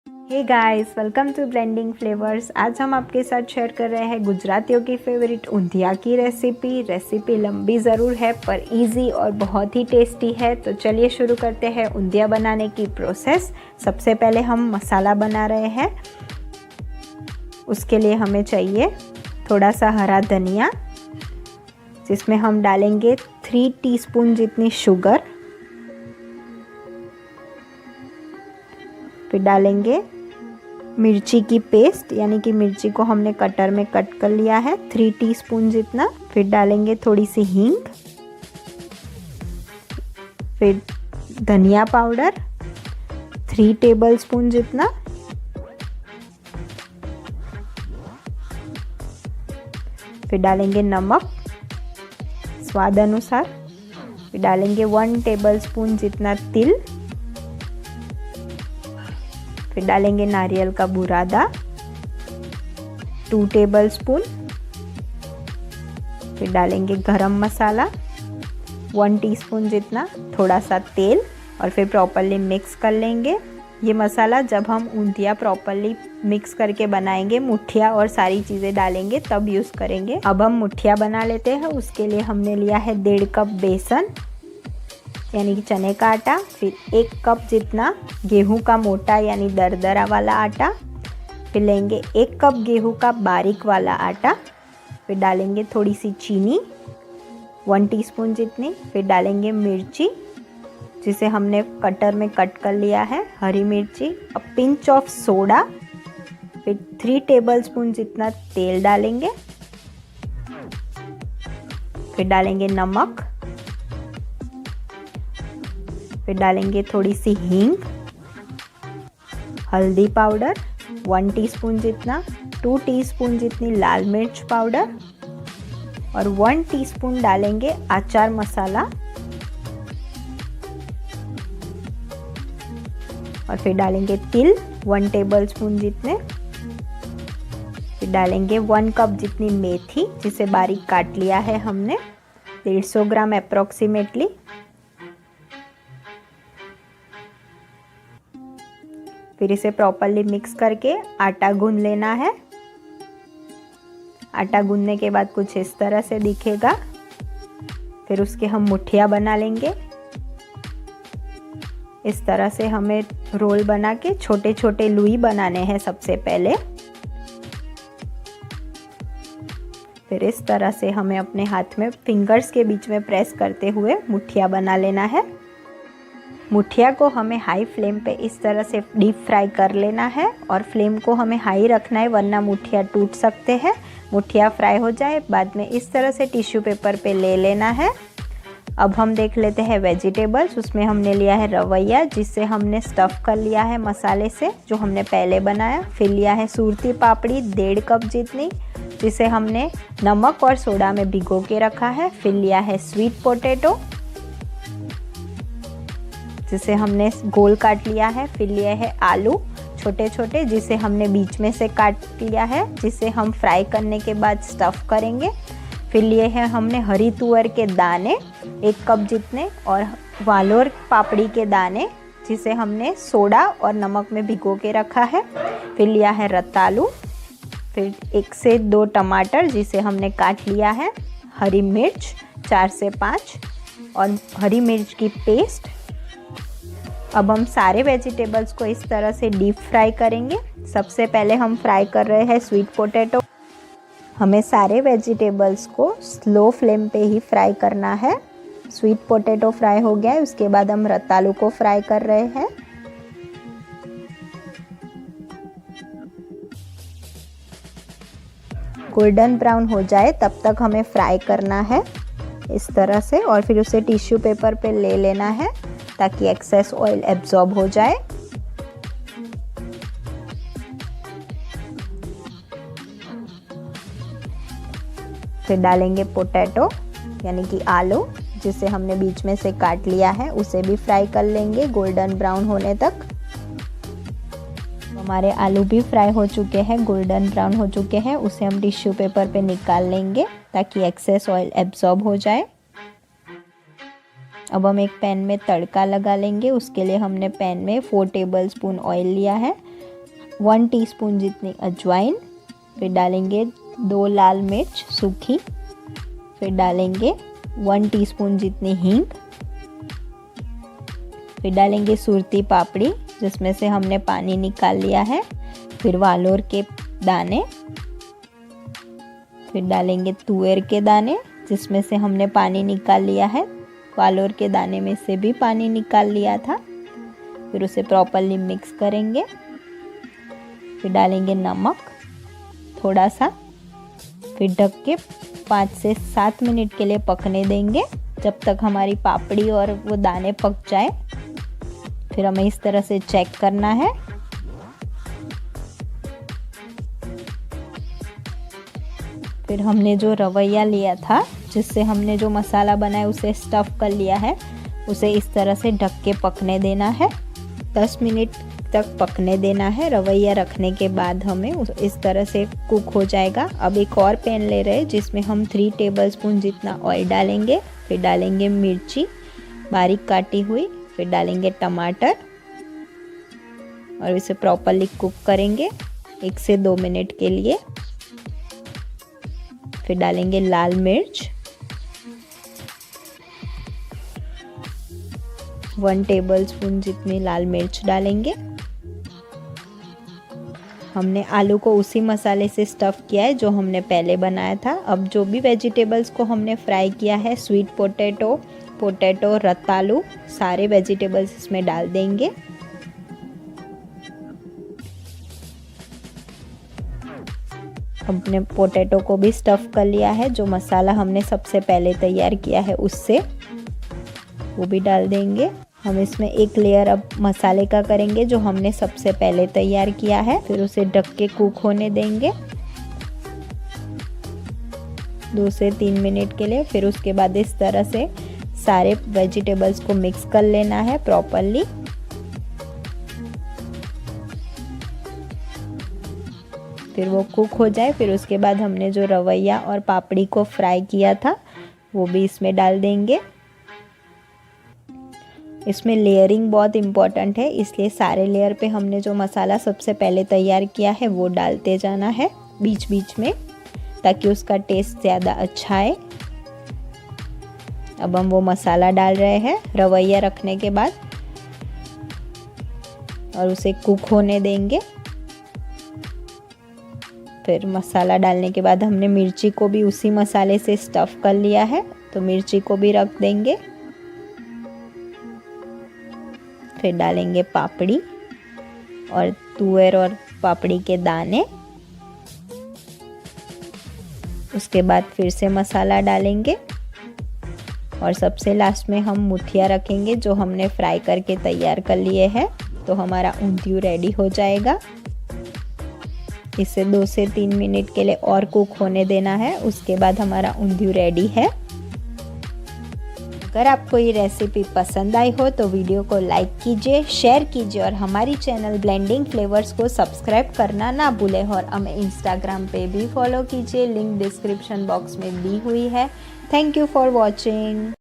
Hey guys, welcome to blending flavours. आज हम आपके साथ शेयर कर रहे हैं गुजरातियों की फेवरेट ऊंधिया की रेसिपी लंबी ज़रूर है पर इजी और बहुत ही टेस्टी है। तो चलिए शुरू करते हैं ऊंधिया बनाने की प्रोसेस। सबसे पहले हम मसाला बना रहे हैं। उसके लिए हमें चाहिए थोड़ा सा हरा धनिया, जिसमें हम डालेंगे 3 टीस्पून जितनी शुगर। फिर डालेंगे मिर्ची की पेस्ट, यानी कि मिर्ची को हमने कटर में कट कर लिया है 3 टीस्पून जितना। फिर डालेंगे थोड़ी सी हींग, फिर धनिया पाउडर 3 टेबलस्पून जितना, फिर डालेंगे नमक स्वाद अनुसार, फिर डालेंगे 1 टेबलस्पून जितना तिल, फिर डालेंगे नारियल का बुरादा 2 टेबलस्पून, फिर डालेंगे गरम मसाला 1 टीस्पून जितना, थोड़ा सा तेल, और फिर प्रॉपरली मिक्स कर लेंगे। ये मसाला जब हम ऊंधिया प्रॉपरली मिक्स करके बनाएंगे, मुठिया और सारी चीज़ें डालेंगे तब यूज़ करेंगे। अब हम मुठिया बना लेते हैं। उसके लिए हमने लिया है 1.5 कप बेसन, यानी कि चने का आटा, फिर 1 कप जितना गेहूं का मोटा यानी दरदरा वाला आटा, फिर लेंगे 1 कप गेहूं का बारीक वाला आटा, फिर डालेंगे थोड़ी सी चीनी 1 टीस्पून जितनी, फिर डालेंगे मिर्ची जिसे हमने कटर में कट कर लिया है, हरी मिर्ची, अ पिंच ऑफ सोडा, फिर 3 टेबलस्पून जितना तेल डालेंगे, फिर डालेंगे नमक, फिर डालेंगे थोड़ी सी हींग, हल्दी पाउडर 1 टीस्पून जितना, 2 टीस्पून जितनी लाल मिर्च पाउडर, और 1 टीस्पून डालेंगे अचार मसाला, और फिर डालेंगे तिल 1 टेबलस्पून जितने, फिर डालेंगे 1 कप जितनी मेथी जिसे बारीक काट लिया है हमने, 150 ग्राम अप्रॉक्सीमेटली। फिर इसे प्रॉपरली मिक्स करके आटा गूंद लेना है। आटा गूंदने के बाद कुछ इस तरह से दिखेगा। फिर उसके हम मुठिया बना लेंगे। इस तरह से हमें रोल बना के छोटे छोटे लुई बनाने हैं सबसे पहले। फिर इस तरह से हमें अपने हाथ में फिंगर्स के बीच में प्रेस करते हुए मुठिया बना लेना है। मुठिया को हमें हाई फ्लेम पे इस तरह से डीप फ्राई कर लेना है, और फ्लेम को हमें हाई रखना है वरना मुठिया टूट सकते हैं। मुठिया फ्राई हो जाए बाद में इस तरह से टिश्यू पेपर पे ले लेना है। अब हम देख लेते हैं वेजिटेबल्स। उसमें हमने लिया है रवैया, जिसे हमने स्टफ़ कर लिया है मसाले से जो हमने पहले बनाया। फिर लिया है सूरती पापड़ी 1.5 कप जितनी, जिसे हमने नमक और सोडा में भिगो के रखा है। फिर लिया है स्वीट पोटैटो, जिसे हमने गोल काट लिया है। फिर लिए है आलू छोटे छोटे, जिसे हमने बीच में से काट लिया है, जिसे हम फ्राई करने के बाद स्टफ़ करेंगे। फिर लिए हैं हमने हरी तुअर के दाने 1 कप जितने, और वालोर पापड़ी के दाने जिसे हमने सोडा और नमक में भिगो के रखा है। फिर लिया है रतालू, फिर 1 से 2 टमाटर जिसे हमने काट लिया है, हरी मिर्च 4 से 5 और हरी मिर्च की पेस्ट। अब हम सारे वेजिटेबल्स को इस तरह से डीप फ्राई करेंगे। सबसे पहले हम फ्राई कर रहे हैं स्वीट पोटैटो। हमें सारे वेजिटेबल्स को स्लो फ्लेम पे ही फ्राई करना है। स्वीट पोटैटो फ्राई हो गया है, उसके बाद हम रतालू को फ्राई कर रहे हैं। गोल्डन ब्राउन हो जाए तब तक हमें फ्राई करना है इस तरह से, और फिर उसे टिश्यू पेपर पे ले लेना है ताकि एक्सेस ऑयल एब्जॉर्ब हो जाए। फिर डालेंगे पोटैटो यानी कि आलू, जिसे हमने बीच में से काट लिया है, उसे भी फ्राई कर लेंगे गोल्डन ब्राउन होने तक। हमारे आलू भी फ्राई हो चुके हैं, गोल्डन ब्राउन हो चुके हैं। उसे हम टिश्यू पेपर पे निकाल लेंगे ताकि एक्सेस ऑयल एब्जॉर्ब हो जाए। अब हम एक पैन में तड़का लगा लेंगे। उसके लिए हमने पैन में 4 टेबलस्पून ऑयल लिया है। 1 टीस्पून जितनी अजवाइन, फिर डालेंगे 2 लाल मिर्च सूखी, फिर डालेंगे 1 टीस्पून जितनी हींग, फिर डालेंगे सुरती पापड़ी जिसमें से हमने पानी निकाल लिया है, फिर वालोर के दाने, फिर डालेंगे तुअर के दाने जिसमें से हमने पानी निकाल लिया है, वालोर के दाने में से भी पानी निकाल लिया था। फिर उसे प्रॉपरली मिक्स करेंगे, फिर डालेंगे नमक थोड़ा सा, फिर ढक के 5 से 7 मिनट के लिए पकने देंगे जब तक हमारी पापड़ी और वो दाने पक जाए। फिर हमें इस तरह से चेक करना है। फिर हमने जो रवैया लिया था जिससे हमने जो मसाला बनाया उसे स्टफ़ कर लिया है, उसे इस तरह से ढक के पकने देना है। 10 मिनट तक पकने देना है। रवैया रखने के बाद हमें इस तरह से कुक हो जाएगा। अब एक और पैन ले रहे हैं जिसमें हम 3 टेबलस्पून जितना ऑयल डालेंगे, फिर डालेंगे मिर्ची बारीक काटी हुई, फिर डालेंगे टमाटर और इसे प्रॉपरली कुक करेंगे 1 से 2 मिनट के लिए। फिर डालेंगे लाल मिर्च 1 टेबलस्पून जितनी लाल मिर्च डालेंगे। हमने आलू को उसी मसाले से स्टफ़ किया है जो हमने पहले बनाया था। अब जो भी वेजिटेबल्स को हमने फ्राई किया है, स्वीट पोटैटो, रतालू, सारे वेजिटेबल्स इसमें डाल देंगे। हमने पोटैटो को भी स्टफ़ कर लिया है, जो मसाला हमने सबसे पहले तैयार किया है उससे, वो भी डाल देंगे। हम इसमें एक लेयर अब मसाले का करेंगे जो हमने सबसे पहले तैयार किया है, फिर उसे ढक के कुक होने देंगे 2 से 3 मिनट के लिए। फिर उसके बाद इस तरह से सारे वेजिटेबल्स को मिक्स कर लेना है प्रॉपरली। फिर वो कुक हो जाए, फिर उसके बाद हमने जो रवैया और पापड़ी को फ्राई किया था वो भी इसमें डाल देंगे। इसमें लेयरिंग बहुत इम्पॉर्टेंट है, इसलिए सारे लेयर पे हमने जो मसाला सबसे पहले तैयार किया है वो डालते जाना है बीच बीच में, ताकि उसका टेस्ट ज़्यादा अच्छा आए। अब हम वो मसाला डाल रहे हैं रवैया रखने के बाद और उसे कुक होने देंगे। फिर मसाला डालने के बाद हमने मिर्ची को भी उसी मसाले से स्टफ़ कर लिया है, तो मिर्ची को भी रख देंगे। फिर डालेंगे पापड़ी और तुअर और पापड़ी के दाने। उसके बाद फिर से मसाला डालेंगे और सबसे लास्ट में हम मुठिया रखेंगे जो हमने फ्राई करके तैयार कर लिए हैं। तो हमारा ऊंधियू रेडी हो जाएगा। इसे 2 से 3 मिनट के लिए और कुक होने देना है, उसके बाद हमारा ऊंधियू रेडी है। अगर आपको ये रेसिपी पसंद आई हो तो वीडियो को लाइक कीजिए, शेयर कीजिए और हमारी चैनल ब्लेंडिंग फ्लेवर्स को सब्सक्राइब करना ना भूलें। और हमें इंस्टाग्राम पे भी फॉलो कीजिए, लिंक डिस्क्रिप्शन बॉक्स में दी हुई है। Thank you for watching.